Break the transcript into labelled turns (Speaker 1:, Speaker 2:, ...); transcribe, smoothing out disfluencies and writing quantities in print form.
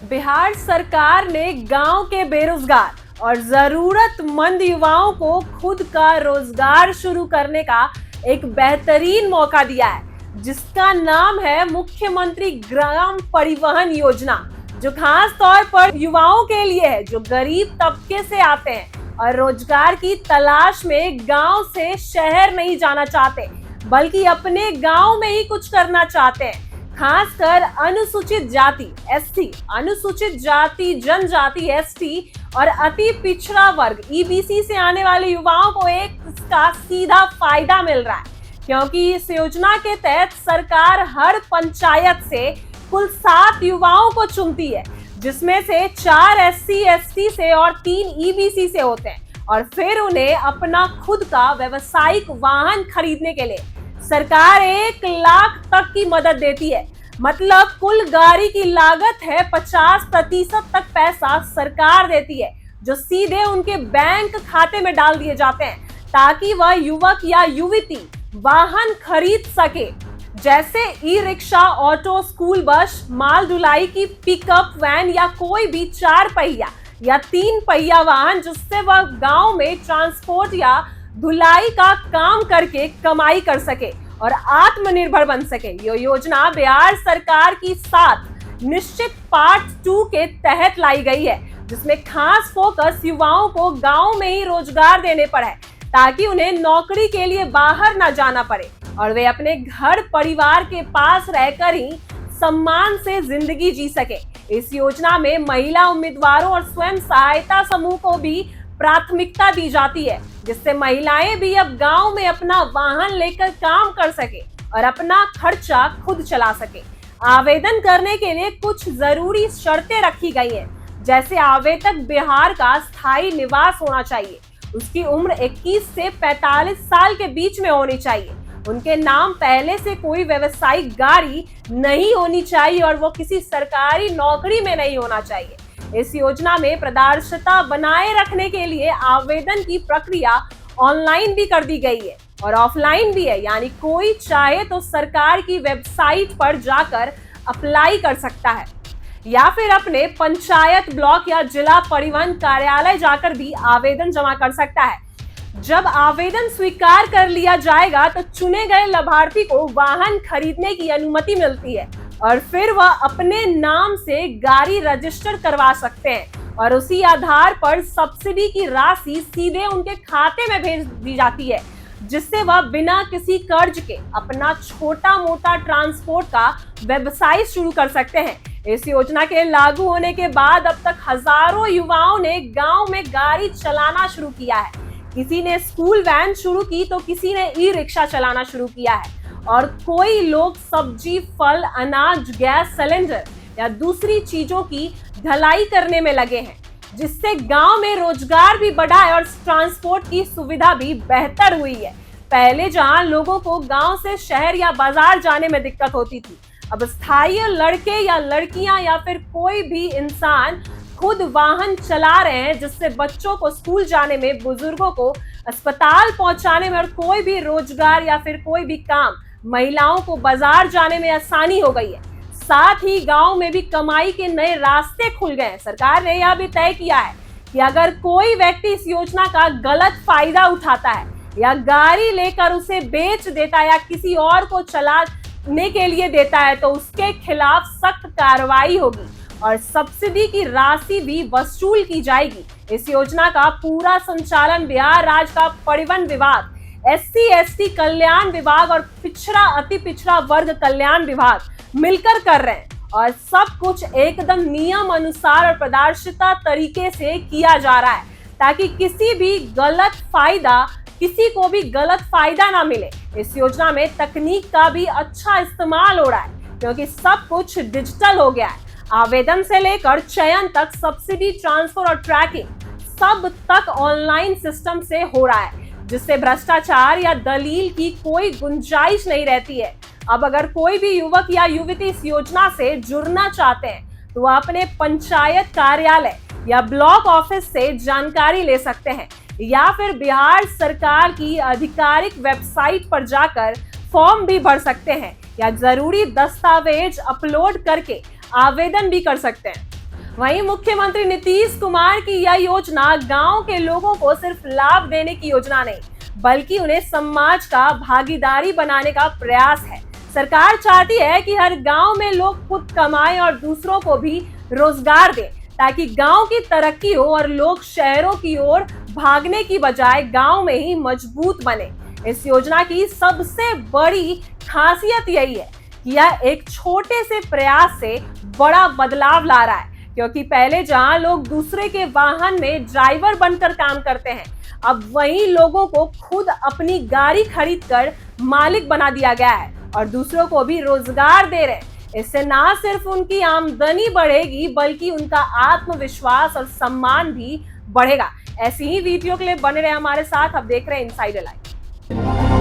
Speaker 1: बिहार सरकार ने गांव के बेरोजगार और जरूरतमंद युवाओं को खुद का रोजगार शुरू करने का एक बेहतरीन मौका दिया है, जिसका नाम है मुख्यमंत्री ग्राम परिवहन योजना, जो खास तौर पर युवाओं के लिए है जो गरीब तबके से आते हैं और रोजगार की तलाश में गांव से शहर नहीं जाना चाहते, बल्कि अपने गांव में ही कुछ करना चाहते हैं। खासकर अनुसूचित जाति एसटी, अनुसूचित जाति जनजाति एसटी और अति पिछड़ा वर्ग ईबीसी से आने वाले युवाओं को इसका सीधा फायदा मिल रहा है, क्योंकि इस योजना के तहत सरकार हर पंचायत से कुल 7 युवाओं को चुनती है, जिसमें से 4 एससी एसटी से और 3 ईबीसी से होते हैं, और फिर उन्हें अपना खुद का व्यावसायिक वाहन खरीदने के लिए सरकार 1 लाख तक की मदद देती है। मतलब कुल गाड़ी की लागत है 50% तक पैसा सरकार देती है, जो सीधे उनके बैंक खाते में डाल दिए जाते हैं, ताकि वह युवक या युवती वाहन खरीद सके, जैसे e rickshaw, auto, school bus, माल ढुलाई की पिकअप वैन या कोई भी 4 पहिया या 3 पहिया वाहन, जिससे वह गांव में ट्रांसपोर्ट या धुलाई का काम करके कमाई कर सके और आत्मनिर्भर बन सके। ये योजना बिहार सरकार की 7 निश्चित पार्ट 2 के तहत लाई गई है, जिसमें खास फोकस युवाओं को गांव में ही रोजगार देने पर है, ताकि उन्हें नौकरी के लिए बाहर न जाना पड़े और वे अपने घर परिवार के पास रहकर ही सम्मान से जिंदगी जी सके। इस योजना में महिला उम्मीदवारों और स्वयं सहायता समूह को भी प्राथमिकता दी जाती है, जिससे महिलाएं भी अब गांव में अपना वाहन लेकर काम कर सके और अपना खर्चा खुद चला सके। आवेदन करने के लिए कुछ जरूरी शर्तें रखी गई हैं, जैसे आवेदक बिहार का स्थायी निवास होना चाहिए, उसकी उम्र 21 से 45 साल के बीच में होनी चाहिए, उनके नाम पहले से कोई व्यवसायिक गाड़ी नहीं होनी चाहिए और वो किसी सरकारी नौकरी में नहीं होना चाहिए। इस योजना में पारदर्शिता बनाए रखने के लिए आवेदन की प्रक्रिया ऑनलाइन भी कर दी गई है और ऑफलाइन भी है, यानी कोई चाहे तो सरकार की वेबसाइट पर जाकर अप्लाई कर सकता है या फिर अपने पंचायत, ब्लॉक या जिला परिवहन कार्यालय जाकर भी आवेदन जमा कर सकता है। जब आवेदन स्वीकार कर लिया जाएगा तो चुने गए लाभार्थी को वाहन खरीदने की अनुमति मिलती है और फिर वह अपने नाम से गाड़ी रजिस्टर करवा सकते हैं और उसी आधार पर सब्सिडी की राशि सीधे उनके खाते में भेज दी जाती है, जिससे वह बिना किसी कर्ज के अपना छोटा मोटा ट्रांसपोर्ट का व्यवसाय शुरू कर सकते हैं। इस योजना के लागू होने के बाद अब तक हजारों युवाओं ने गांव में गाड़ी चलाना शुरू किया है। किसी ने स्कूल वैन शुरू की तो किसी ने ई रिक्शा चलाना शुरू किया है और कोई लोग सब्जी, फल, अनाज, गैस सिलेंडर या दूसरी चीजों की ढलाई करने में लगे हैं, जिससे गांव में रोजगार भी बढ़ा है और ट्रांसपोर्ट की सुविधा भी बेहतर हुई है। पहले जहां लोगों को गांव से शहर या बाजार जाने में दिक्कत होती थी, अब स्थायी लड़के या लड़कियां या फिर कोई भी इंसान खुद वाहन चला रहे हैं, जिससे बच्चों को स्कूल जाने में, बुजुर्गों को अस्पताल पहुंचाने में और कोई भी रोजगार या फिर कोई भी काम, महिलाओं को बाजार जाने में आसानी हो गई है। साथ ही गांव में भी कमाई के नए रास्ते खुल गए हैं। सरकार ने यह भी तय किया है कि अगर कोई व्यक्ति इस योजना का गलत फायदा उठाता है या गाड़ी लेकर उसे बेच देता है या किसी और को चलाने के लिए देता है, तो उसके खिलाफ सख्त कार्रवाई होगी और सब्सिडी की राशि भी वसूल की जाएगी। इस योजना का पूरा संचालन बिहार राज्य का परिवहन विभाग, एससी एसटी कल्याण विभाग और अति पिछड़ा वर्ग कल्याण विभाग मिलकर कर रहे हैं और सब कुछ एकदम नियम अनुसार और पारदर्शिता तरीके से किया जा रहा है, ताकि किसी को भी गलत फायदा ना मिले। इस योजना में तकनीक का भी अच्छा इस्तेमाल हो रहा है, क्योंकि सब कुछ डिजिटल हो गया है। आवेदन से लेकर चयन तक, सब्सिडी, ट्रांसफर और ट्रैकिंग सब तक ऑनलाइन सिस्टम से हो रहा है, जिससे भ्रष्टाचार या दलील की कोई गुंजाइश नहीं रहती है। अब अगर कोई भी युवक या युवती इस योजना से जुड़ना चाहते हैं, तो वह अपने पंचायत कार्यालय या ब्लॉक ऑफिस से जानकारी ले सकते हैं या फिर बिहार सरकार की आधिकारिक वेबसाइट पर जाकर फॉर्म भी भर सकते हैं या जरूरी दस्तावेज अपलोड करके आवेदन भी कर सकते हैं। वहीं मुख्यमंत्री नीतीश कुमार की यह योजना गांव के लोगों को सिर्फ लाभ देने की योजना नहीं, बल्कि उन्हें समाज का भागीदारी बनाने का प्रयास है। सरकार चाहती है कि हर गांव में लोग खुद कमाएं और दूसरों को भी रोजगार दें, ताकि गांव की तरक्की हो और लोग शहरों की ओर भागने की बजाय गांव में ही मजबूत बने। इस योजना की सबसे बड़ी खासियत यही है कि यह एक छोटे से प्रयास से बड़ा बदलाव ला रहा है, क्योंकि पहले जहां लोग दूसरे के वाहन में ड्राइवर बनकर काम करते हैं, अब वहीं लोगों को खुद अपनी गाड़ी खरीदकर मालिक बना दिया गया है और दूसरों को भी रोजगार दे रहे हैं। इससे ना सिर्फ उनकी आमदनी बढ़ेगी, बल्कि उनका आत्मविश्वास और सम्मान भी बढ़ेगा। ऐसी ही वीडियो के लिए बने रहे हमारे साथ। अब देख रहे हैं इनसाइडर लाइव।